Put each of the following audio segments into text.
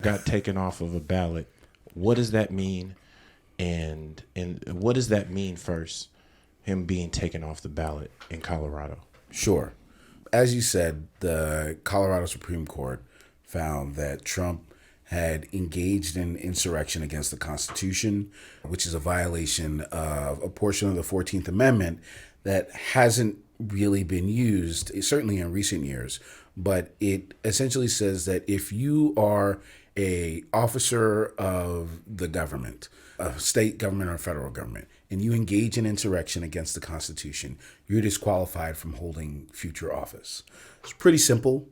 got taken off of a ballot. What does that mean? And what does that mean first, him being taken off the ballot in Colorado? Sure. As you said, the Colorado Supreme Court found that Trump had engaged in insurrection against the Constitution, which is a violation of a portion of the 14th Amendment that hasn't really been used, certainly in recent years. But it essentially says that if you are a officer of the government, a state government or federal government, and you engage in insurrection against the Constitution, you're disqualified from holding future office. It's a pretty simple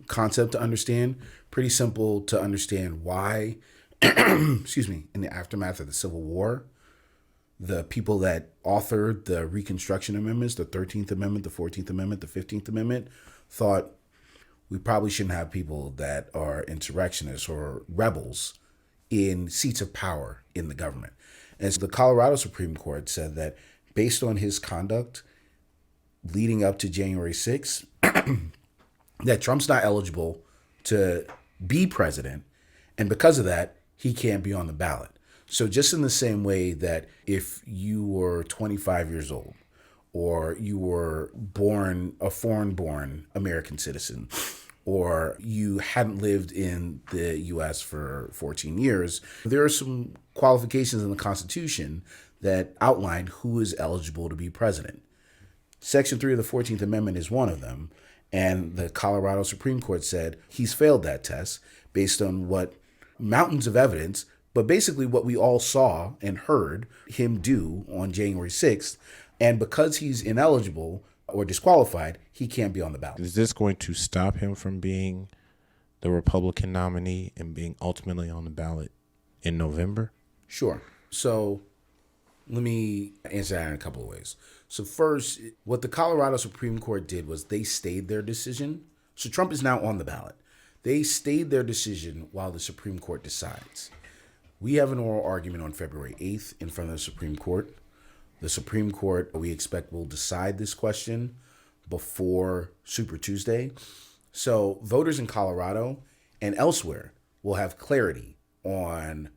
concept to understand, pretty simple to understand why, excuse me, in the aftermath of the Civil War, the people that authored the Reconstruction Amendments, the 13th Amendment, the 14th Amendment, the 15th Amendment, thought we probably shouldn't have people that are insurrectionists or rebels in seats of power in the government. And so the Colorado Supreme Court said that based on his conduct leading up to January 6th, that Trump's not eligible to be president. And because of that, he can't be on the ballot. So just in the same way that if you were 25 years old or you were born a foreign-born American citizen, or you hadn't lived in the U.S. for 14 years, there are some qualifications in the Constitution that outline who is eligible to be president. Section 3 of the 14th Amendment is one of them, and the Colorado Supreme Court said he's failed that test based on what mountains of evidence, but basically what we all saw and heard him do on January 6th, and because he's ineligible or disqualified, he can't be on the ballot. Is this going to stop him from being the Republican nominee and being ultimately on the ballot in November? Sure. So let me answer that in a couple of ways. So first, what the Colorado Supreme Court did was they stayed their decision. So Trump is now on the ballot. They stayed their decision while the Supreme Court decides. We have an oral argument on February 8th in front of the Supreme Court. The Supreme Court, we expect, will decide this question before Super Tuesday. So voters in Colorado and elsewhere will have clarity on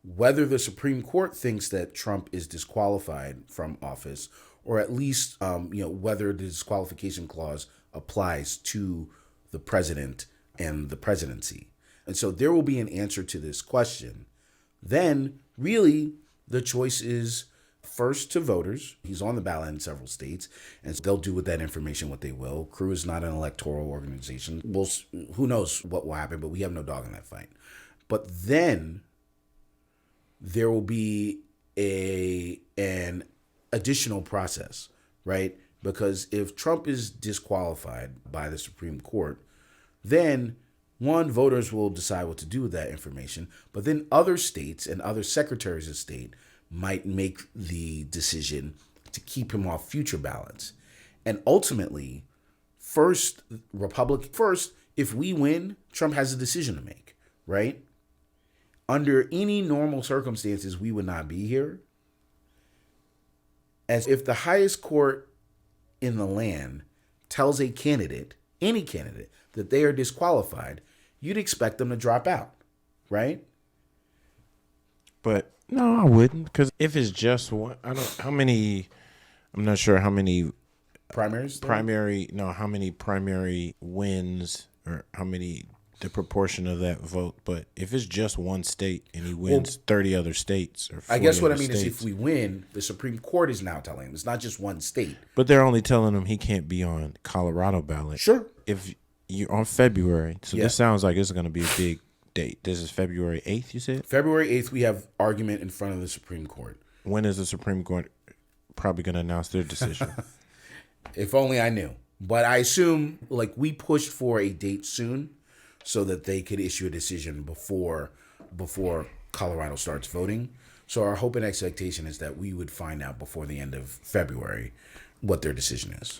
whether the Supreme Court thinks that Trump is disqualified from office, or at least whether the disqualification clause applies to the president and the presidency. And so there will be an answer to this question. Then really the choice is first to voters. He's on the ballot in several states, and so they'll do with that information what they will. Crew is not an electoral organization. Who knows what will happen, but we have no dog in that fight. But then there will be an additional process, right? Because if Trump is disqualified by the Supreme Court, then one, voters will decide what to do with that information, but then other states and other secretaries of state might make the decision to keep him off future ballots. And ultimately, first, if we win, Trump has a decision to make, right? Under any normal circumstances, we would not be here. As if the highest court in the land tells a candidate, any candidate, that they are disqualified, you'd expect them to drop out, right? But no, I wouldn't, because if it's just one, I'm not sure how many primaries, how many primary wins or how many, the proportion of that vote. But if it's just one state and he wins 30 other states or 40 I guess what I other mean is states, if we win, the Supreme Court is now telling him it's not just one state. But they're only telling him he can't be on Colorado ballot. Sure. If you're on February, so Yeah. This sounds like it's going to be a big date. This is February 8th, you said? February 8th, we have argument in front of the Supreme Court. When is the Supreme Court probably going to announce their decision? If only I knew. But I assume we pushed for a date soon so that they could issue a decision before Colorado starts voting. So our hope and expectation is that we would find out before the end of February what their decision is.